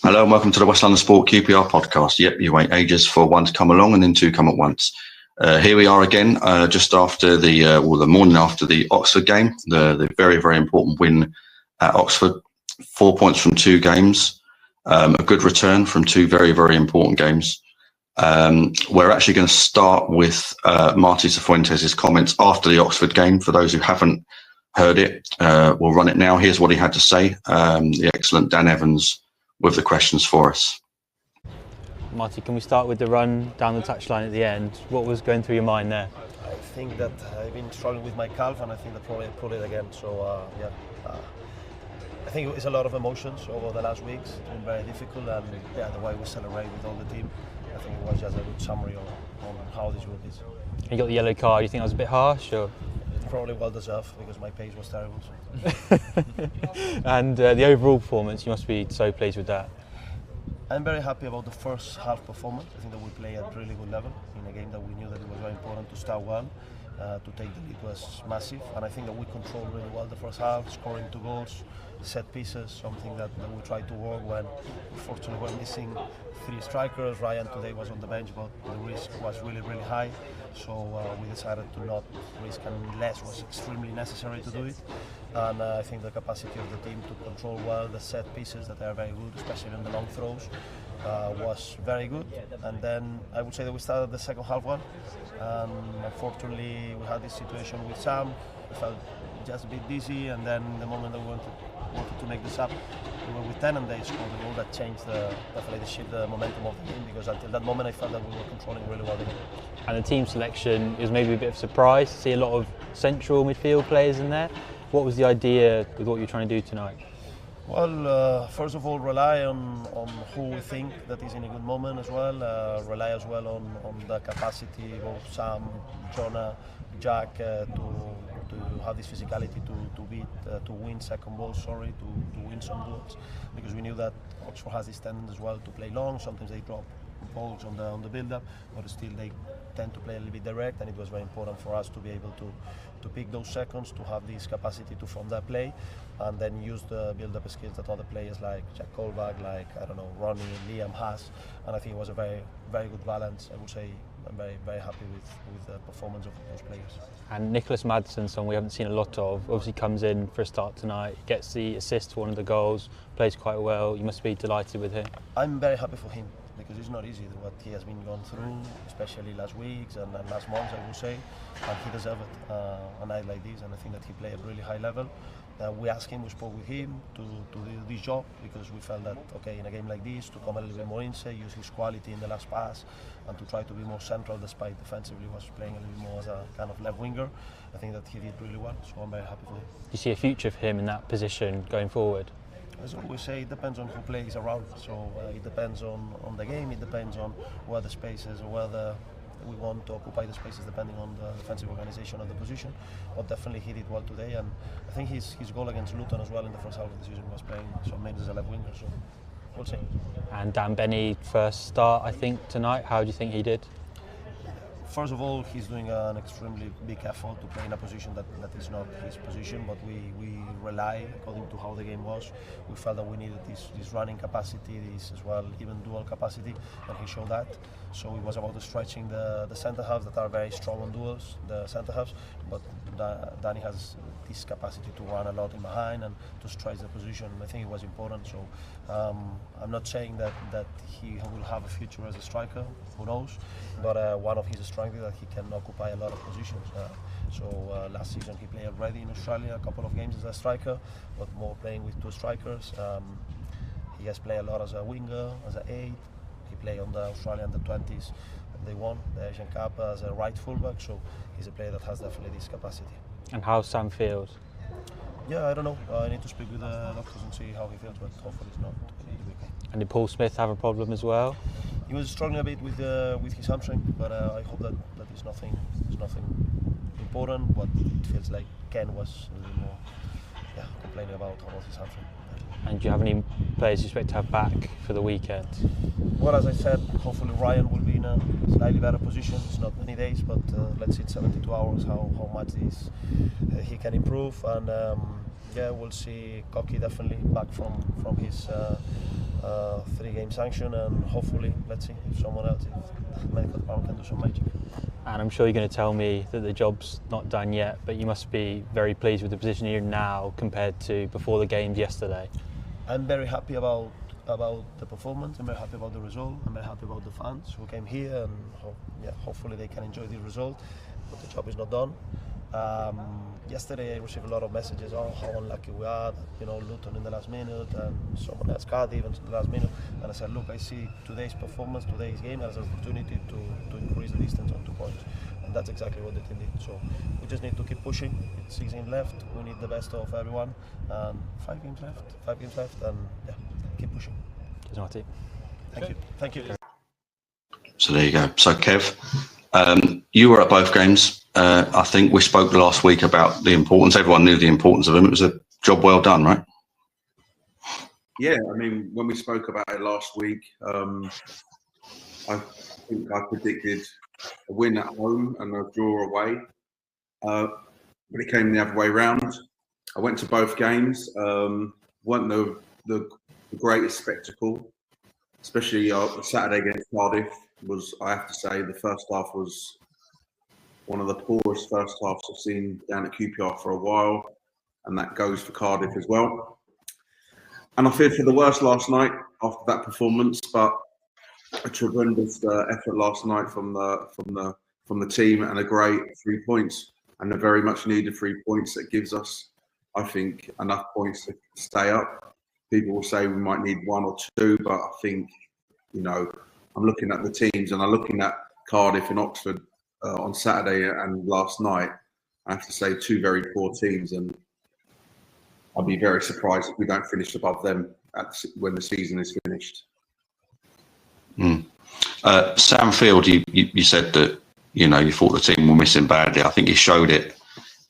Hello and welcome to the West London Sport QPR podcast. Yep, you wait ages for one to come along and then two come at once. Here we are again, just after the morning after the Oxford game, the very, very important win at Oxford. 4 points from two games, a good return from two very, very important games. We're actually going to start with Marty Cifuentes' comments after the Oxford game. For those who haven't heard it, we'll run it now. Here's what he had to say. The excellent Dan Evans with the questions for us. Marty, can we start with the run down the touchline at the end? What was going through your mind there? I think that I've been struggling with my calf, and I think that probably I pulled it again. So I think it's a lot of emotions over the last weeks. It's been very difficult, and the way we celebrate with all the team, I think it was just a good summary on how this week is. You got the yellow card. You think that was a bit harsh, or? It's probably well deserved because my pace was terrible. So. And the overall performance, you must be so pleased with that. I'm very happy about the first half performance. I think that we played at really good level in a game that we knew that it was very important to start well. To take the lead was massive, and I think that we controlled really well the first half, scoring 2 goals, set pieces, something that we tried to work when unfortunately we're missing 3 strikers. Ryan today was on the bench, but the risk was really, really high. So we decided to not risk, and less was extremely necessary to do it. And I think the capacity of the team to control well the set pieces that are very good, especially on the long throws, was very good. And then I would say that we started the second half well. And unfortunately, we had this situation with Sam. We felt just a bit dizzy, and then the moment that we wanted to make the sub, we were with 10 and they scored a goal that changed definitely shift the momentum of the game, because until that moment I felt that we were controlling really well the game. And the team selection is maybe a bit of a surprise to see a lot of central midfield players in there. What was the idea with what you're trying to do tonight? Well, first of all, rely on who we think that is in a good moment as well. Rely as well on the capacity of Sam, Jonah, Jack to have this physicality to win second balls, to win some balls, because we knew that Oxford has this tendency as well to play long. Sometimes they drop balls on the build-up, but still they tend to play a little bit direct, and it was very important for us to be able to pick those seconds, to have this capacity to form that play, and then use the build-up skills that other players like Jack Colback, like Ronnie, Liam has, and I think it was a very, very good balance. I would say I'm very, very happy with the performance of those players. And Nicholas Madsen, someone we haven't seen a lot of, obviously comes in for a start tonight, gets the assist for one of the goals, plays quite well. You must be delighted with him. I'm very happy for him, because it's not easy what he has been going through, especially last weeks and last months, I would say, and he deserved it a night like this, and I think that he played at a really high level. We asked him, we spoke with him to do this job, because we felt that, okay, in a game like this, to come a little bit more inside, use his quality in the last pass, and to try to be more central, despite defensively was playing a little bit more as a kind of left winger. I think that he did really well, so I'm very happy for him. Do you see a future for him in that position going forward? As I always say, it depends on who plays around. So it depends on the game, it depends on where the space is, or whether we want to occupy the spaces depending on the defensive organisation of the position. But definitely he did well today, and I think his goal against Luton as well in the first half of the season was playing some minutes as a left winger, so we'll see. And Dan Benny, first start I think tonight, how do you think he did? First of all, he's doing an extremely big effort to play in a position that is not his position, but we rely, according to how the game was, we felt that we needed this running capacity, this as well, even dual capacity, and he showed that. So it was about stretching the centre halves that are very strong on duels, the centre halves, but Danny has this capacity to run a lot in behind and to stretch the position. I think it was important. So I'm not saying that he will have a future as a striker, who knows, but one of his strengths is that he can occupy a lot of positions. Last season he played already in Australia a couple of games as a striker, but more playing with 2 strikers. He has played a lot as a winger, as an 8. He played on the Australian under-20s. They won the Asian Cup as a right fullback, so he's a player that has definitely this capacity. And how Sam feels? Yeah, I don't know. I need to speak with the doctors and see how he feels, but hopefully it's not. And did Paul Smith have a problem as well? He was struggling a bit with his hamstring, but I hope that is nothing important. But it feels like Ken was a little more complaining about his hamstring. And do you have any players you expect to have back for the weekend? Well, as I said, hopefully Ryan will be in a slightly better position. It's not many days, but let's see in 72 hours how much he can improve. And we'll see Cocky definitely back from his 3-game sanction, and hopefully, let's see if someone else, if medical department can do some magic. And I'm sure you're going to tell me that the job's not done yet, but you must be very pleased with the position you're in now compared to before the games yesterday. I'm very happy about the performance. I'm very happy about the result. I'm very happy about the fans who came here, and hopefully they can enjoy the result. But the job is not done. Yesterday I received a lot of messages on how unlucky we are, Luton in the last minute and someone else Cardiff in the last minute. And I said, look, I see today's performance, today's game as an opportunity to increase the distance on 2 points. And that's exactly what the team did. So we just need to keep pushing. It's 6 games left. We need the best of everyone. 5 games left, and keep pushing. Cheers, Marty. Thank you. So there you go. So Kev, you were at both games. I think we spoke last week about the importance. Everyone knew the importance of them. It was a job well done, right? Yeah, I mean, when we spoke about it last week, I think I predicted a win at home and a draw away. But it came the other way round. I went to both games. Weren't the greatest spectacle, especially Saturday against Cardiff. Was, I have to say, the first half was one of the poorest first halves I've seen down at QPR for a while, and that goes for Cardiff as well. And I feared for the worst last night after that performance, but a tremendous effort last night from the team, and a great 3 points, and a very much needed 3 points that gives us, I think, enough points to stay up. People will say we might need 1 or 2, but I think, I'm looking at the teams, and I'm looking at Cardiff and Oxford on Saturday and last night. I have to say, 2 very poor teams, and I'll be very surprised if we don't finish above them when the season is finished. Sam Field, you said that you thought the team were missing badly. I think he showed it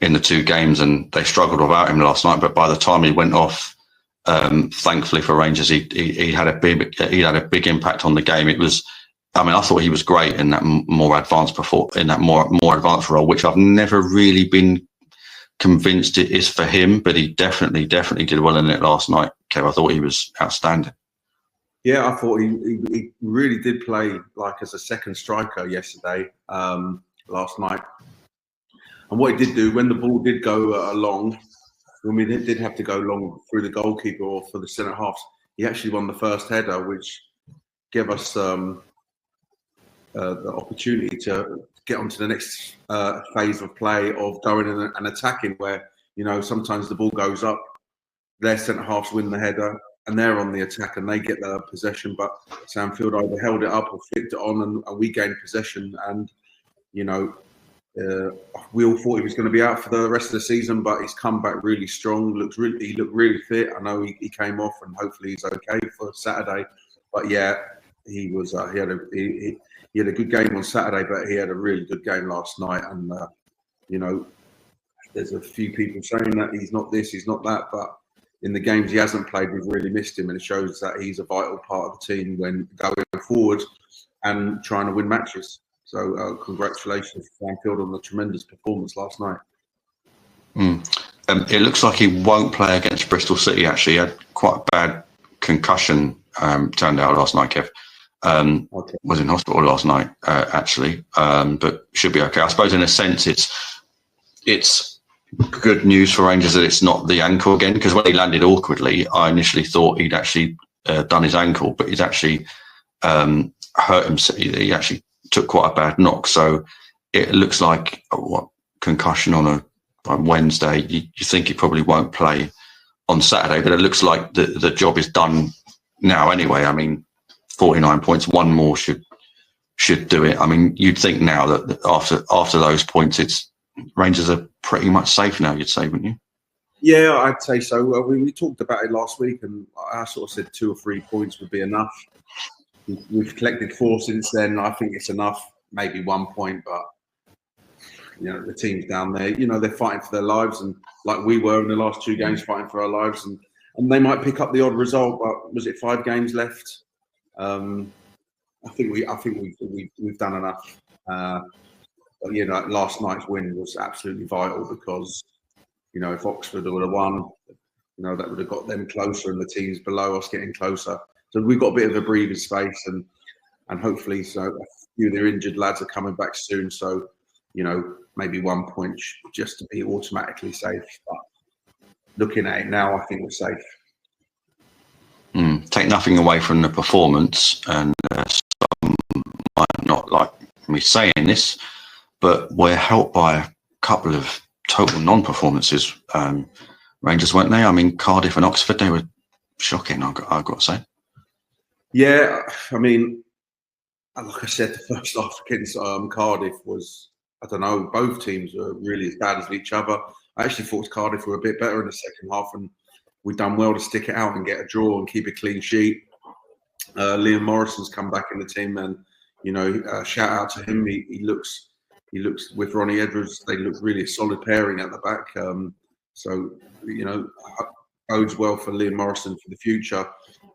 in the 2 games, and they struggled without him last night. But by the time he went off, thankfully for Rangers, he had a big impact on the game. It was, I thought he was great in that more advanced role, which I've never really been convinced it is for him. But he definitely did well in it last night, Kev. I thought he was outstanding. Yeah, I thought he really did play like as a second striker yesterday, last night. And what he did do when the ball did go along, when we did have to go long through the goalkeeper or for the centre halves, he actually won the first header, which gave us the opportunity to get onto the next phase of play of going in and attacking, where sometimes the ball goes up, their centre halves win the header, and they're on the attack and they get the possession. But Sam Field either held it up or flicked it on, and we gained possession. And we all thought he was going to be out for the rest of the season, but he's come back really strong. He looked really fit. I know he came off, and hopefully he's okay for Saturday. But yeah, he was. He had a good game on Saturday, but he had a really good game last night. And there's a few people saying that he's not this, he's not that, but in the games he hasn't played, we've really missed him, and it shows that he's a vital part of the team when going forward and trying to win matches. So congratulations to Sam Field on the tremendous performance last night. It looks like he won't play against Bristol City. Actually, he had quite a bad concussion. Turned out last night, Kev. Was in hospital last night, actually, but should be okay. I suppose in a sense it's good news for Rangers that it's not the ankle again, because when he landed awkwardly, I initially thought he'd actually done his ankle, but he's actually hurt himself. He actually took quite a bad knock, so it looks like concussion on Wednesday. You think he probably won't play on Saturday, but it looks like the job is done now anyway. 49 points, 1 more should do it. You'd think now that after those points, Rangers are pretty much safe now, you'd say, wouldn't you? Yeah, I'd say so. We talked about it last week, and I sort of said 2 or 3 points would be enough. We've collected 4 since then. I think it's enough, maybe 1 point, but the team's down there. They're fighting for their lives, and like we were in the last 2 games, fighting for our lives, and they might pick up the odd result. But was it 5 games left? I think we've done enough. But last night's win was absolutely vital, because if Oxford would have won, that would have got them closer, and the teams below us getting closer. So we've got a bit of a breathing space, and hopefully, so a few of their injured lads are coming back soon. So, you know, maybe 1 point just to be automatically safe. But looking at it now, I think we're safe. Take nothing away from the performance, and some might not like me saying this, but we're helped by a couple of total non-performances. Rangers, weren't they? I mean, Cardiff and Oxford, they were shocking, I've got to say. Yeah, I mean, like I said, the first half against Cardiff was, I don't know, both teams were really as bad as each other. I actually thought Cardiff were a bit better in the second half, and we've done well to stick it out and get a draw and keep a clean sheet. Liam Morrison's come back in the team, and you know, shout out to him. He looks with Ronnie Edwards. They look really a solid pairing at the back. So you know, bodes well for Liam Morrison for the future.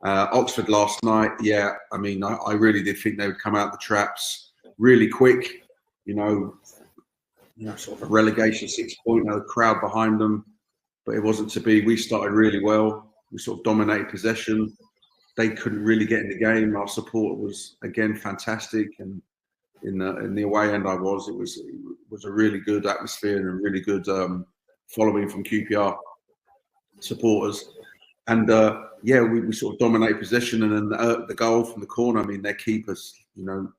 Oxford last night, yeah. I mean, I really did think they would come out the traps really quick. You know, sort of a relegation 6-point, the crowd behind them. But it wasn't to be. We started really well. We sort of dominated possession. They couldn't really get in the game. Our support was again fantastic, and in the away end, it was a really good atmosphere and a really good following from QPR supporters. And yeah, we sort of dominate possession, and then the goal from the corner. I mean, their keepers, you know,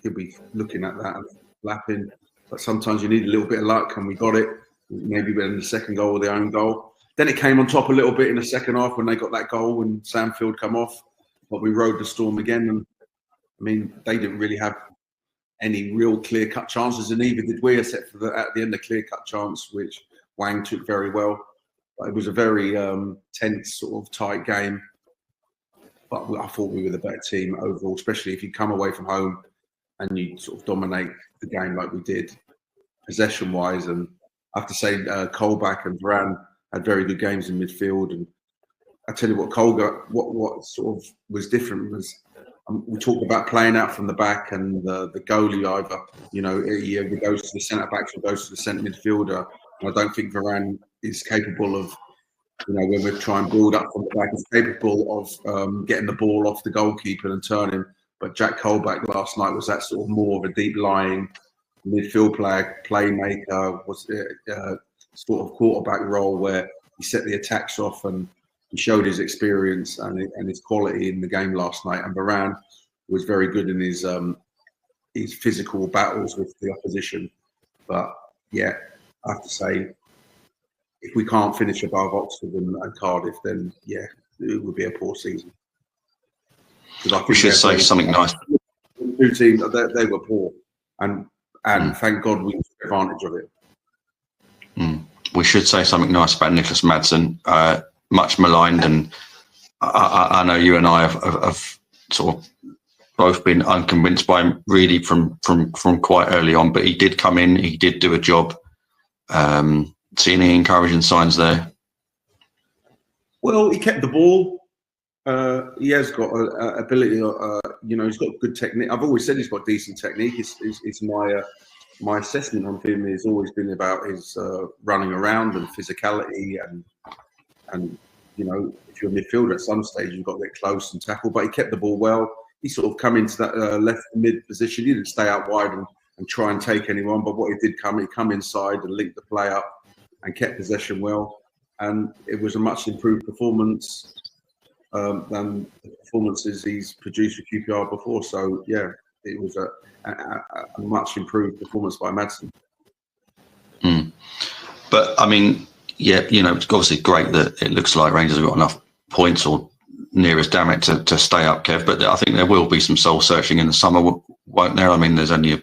he'll be looking at that and flapping. But sometimes you need a little bit of luck, and we got it. Maybe in the second goal or their own goal. Then it came on top a little bit in the second half when they got that goal when Sam Field come off. But we rode the storm again. And I mean, they didn't really have any real clear-cut chances, and neither did we, except for at the end, a clear-cut chance, which Wang took very well. But it was a very tense, sort of tight game. But I thought we were the better team overall, especially if you come away from home and you sort of dominate the game like we did, possession-wise. And I have to say, Colback and Varane had very good games in midfield. And I tell you what, what sort of was different was we talked about playing out from the back, and the goalie either, you know, he goes to the centre backs or goes to the centre midfielder. And I don't think Varane is capable of, you know, when we try and build up from the back, is capable of getting the ball off the goalkeeper and turning. But Jack Colback last night was that sort of more of a deep lying midfield player, playmaker, was sort of quarterback role where he set the attacks off, and he showed his experience and his quality in the game last night. And Varane was very good in his physical battles with the opposition. But yeah, I have to say, if we can't finish above Oxford and Cardiff, then yeah, it would be a poor season. We should say something nice. Two teams, they were poor, and thank God we took advantage of it. We should say something nice about Nicholas Madsen, much maligned, and I know you and I have sort of both been unconvinced by him really from quite early on. But he did come in, he did do a job. See any encouraging signs there? Well, he kept the ball. He has got ability. You know, he's got good technique. I've always said he's got decent technique. It's my assessment on him has always been about his running around and physicality, and you know, if you're a midfielder at some stage, you've got to get close and tackle. But he kept the ball well. He sort of come into that left mid position. He didn't stay out wide and try and take anyone. But what he did he come inside and linked the play up and kept possession well. And it was a much improved performance than the performances he's produced for QPR before. So yeah, it was a much improved performance by Madsen. But I mean, yeah, you know, it's obviously great that it looks like Rangers have got enough points or near as damn it to stay up, Kev. But I think there will be some soul searching in the summer, won't there? I mean, there's only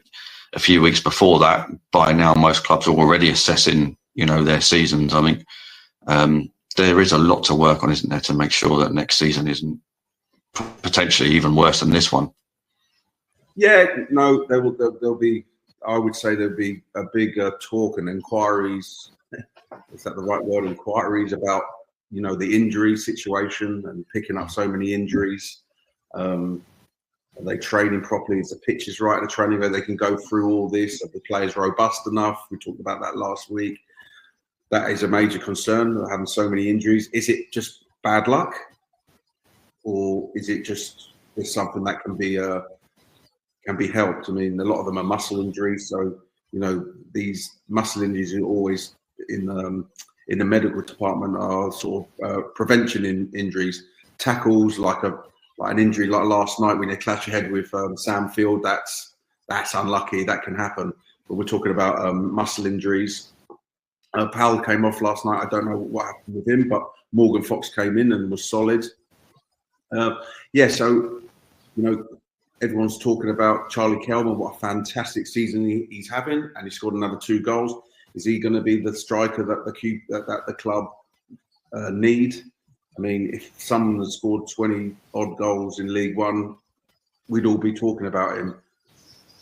a few weeks before that. By now, most clubs are already assessing, you know, their seasons. I think there is a lot to work on, isn't there, to make sure that next season isn't potentially even worse than this one. Yeah, no, there'll be. I would say there'll be a big talk and inquiries. Is that the right word? Inquiries about, you know, the injury situation and picking up so many injuries. Are they training properly? Is the pitches right? The training where they can go through all this? Are the players robust enough? We talked about that last week. That is a major concern, having so many injuries. Is it just bad luck? or is it just something that can be helped? I mean, a lot of them are muscle injuries, so these muscle injuries are always in the medical department are sort of prevention injuries. Tackles like an injury like last night when you clash your head with Sam Field, that's unlucky. That can happen. But we're talking about muscle injuries. Powell came off last night. I don't know what happened with him, but Morgan Fox came in and was solid. So everyone's talking about Charlie Kelman. What a fantastic season he's having, and he scored another 2 goals. Is he going to be the striker that the club need? I mean, if someone has scored 20 odd goals in League One, we'd all be talking about him.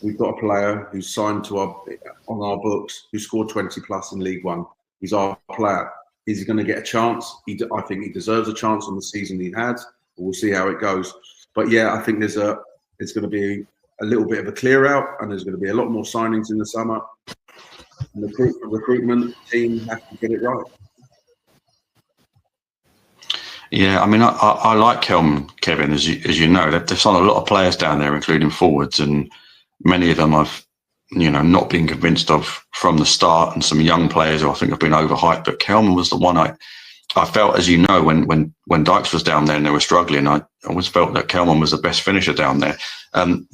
We've got a player who's signed on our books who scored 20 plus in League One. He's our player. Is he going to get a chance? I think he deserves a chance on the season he had. We'll see how it goes. But yeah, I think it's going to be a little bit of a clear out, and there's going to be a lot more signings in the summer. And the recruitment team have to get it right. Yeah, I mean, I like Kelman, Kevin, as you know. They've signed a lot of players down there, including forwards, and many of them I've not been convinced of from the start, and some young players who I think have been overhyped. But Kelman was the one I felt, as you know, when Dykes was down there and they were struggling, I always felt that Kelman was the best finisher down there.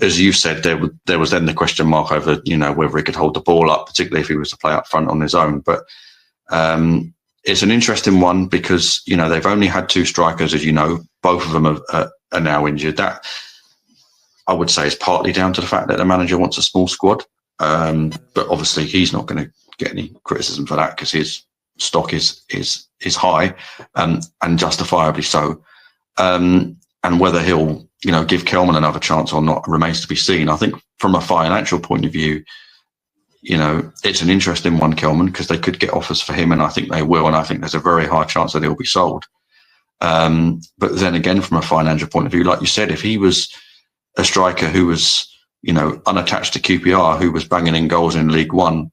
As you said, there was then the question mark over whether he could hold the ball up, particularly if he was to play up front on his own. But it's an interesting one because they've only had 2 strikers, as you know. Both of them are now injured. That, I would say, is partly down to the fact that the manager wants a small squad. But obviously he's not going to get any criticism for that because his stock is high, and justifiably so. And whether he'll give Kelman another chance or not remains to be seen. I think from a financial point of view, it's an interesting one, Kelman, because they could get offers for him, and I think they will, and I think there's a very high chance that he'll be sold. But then again, from a financial point of view, like you said, if he was a striker who was unattached to QPR, who was banging in goals in League One,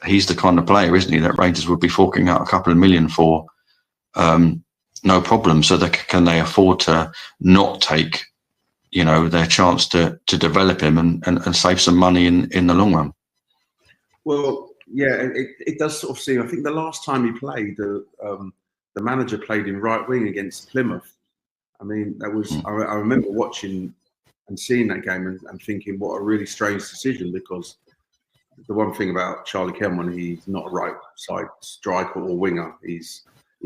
he's the kind of player, isn't he, that Rangers would be forking out a couple of million for, no problem. So can they afford to not take their chance to develop him and save some money in the long run? Well, yeah, it does sort of seem. I think the last time he played, the manager played in right wing against Plymouth. I mean, that was. I remember watching and seeing that game and thinking, what a really strange decision. Because the one thing about Charlie Kelman, he's not a right side striker or winger. He's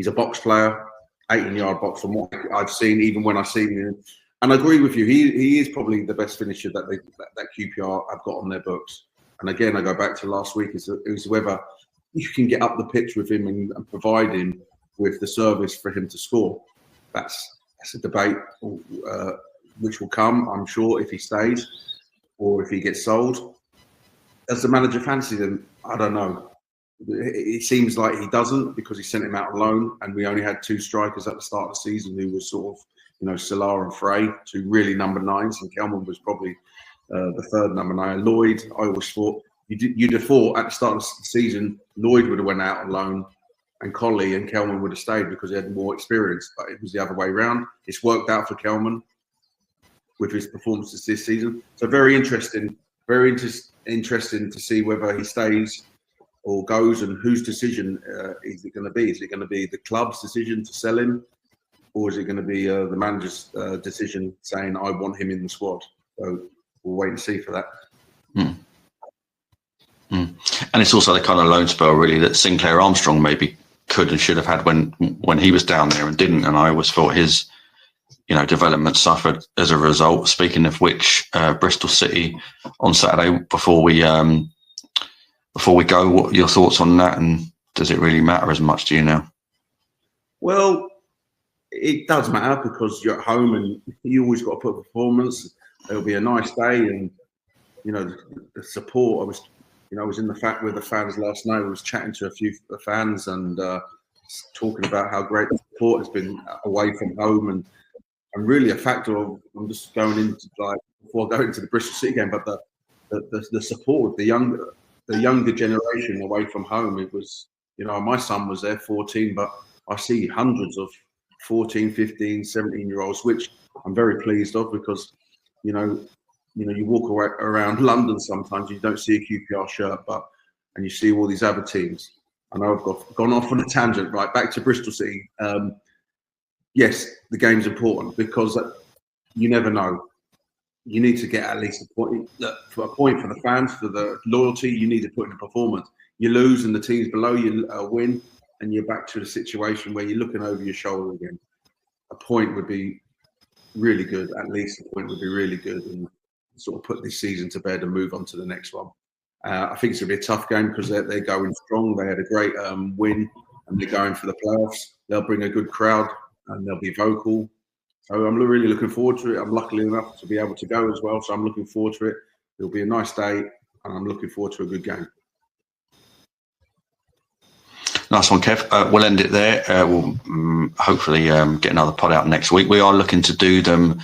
a box player, 18-yard box from what I've seen. Even when I've seen him, and I agree with you, he is probably the best finisher that QPR have got on their books. And again, I go back to last week, is whether you can get up the pitch with him and provide him with the service for him to score. That's a debate which will come, I'm sure, if he stays or if he gets sold. Does the manager fancy them? I don't know. It seems like he doesn't, because he sent him out on loan, and we only had 2 strikers at the start of the season who were sort of, Salah and Frey, 2 really number 9s, and Kelman was probably the 3rd number 9. Lloyd, I always thought you'd have thought at the start of the season Lloyd would have went out on loan, and Colley and Kelman would have stayed because he had more experience. But it was the other way around. It's worked out for Kelman with his performances this season. So very interesting to see whether he stays or goes, and whose decision is it going to be? Is it going to be the club's decision to sell him, or is it going to be the manager's decision saying, I want him in the squad? So we'll wait and see for that. And it's also the kind of loan spell, really, that Sinclair Armstrong maybe could and should have had when he was down there and didn't. And I always thought his development suffered as a result. Speaking of which, Bristol City on Saturday, before we go, what are your thoughts on that, and does it really matter as much to you now? Well, it does matter, because you're at home and you always got to put a performance. It'll be a nice day, and the support. I was in the fact with the fans last night. I was chatting to a few fans and talking about how great the support has been away from home, and really a factor of, I'm just going into, before I go into the Bristol City game, but the support of the younger generation away from home. It was, my son was there, 14, but I see hundreds of 14, 15, 17-year-olds, which I'm very pleased of, because you walk around London sometimes, you don't see a QPR shirt, and you see all these other teams. I know I've gone off on a tangent, right? Back to Bristol City. Yes, the game's important, because you never know. You need to get at least a point. For the fans, for the loyalty, you need to put in a performance. You lose and the teams below you win, and you're back to the situation where you're looking over your shoulder again. A point would be really good. At least a point would be really good, and sort of put this season to bed and move on to the next one. I think it's going to be a tough game, because they're going strong. They had a great win, and they're going for the playoffs. They'll bring a good crowd, and they'll be vocal. So I'm really looking forward to it. I'm lucky enough to be able to go as well, so I'm looking forward to it. It'll be a nice day, and I'm looking forward to a good game. Nice one, Kev. We'll end it there. We'll hopefully get another pod out next week. We are looking to do them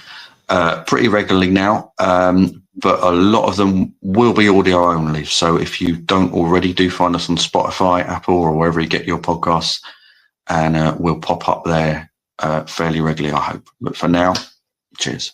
pretty regularly now, but a lot of them will be audio only. So if you don't already, do find us on Spotify, Apple, or wherever you get your podcasts, and we'll pop up there fairly regularly, I hope. But for now, cheers.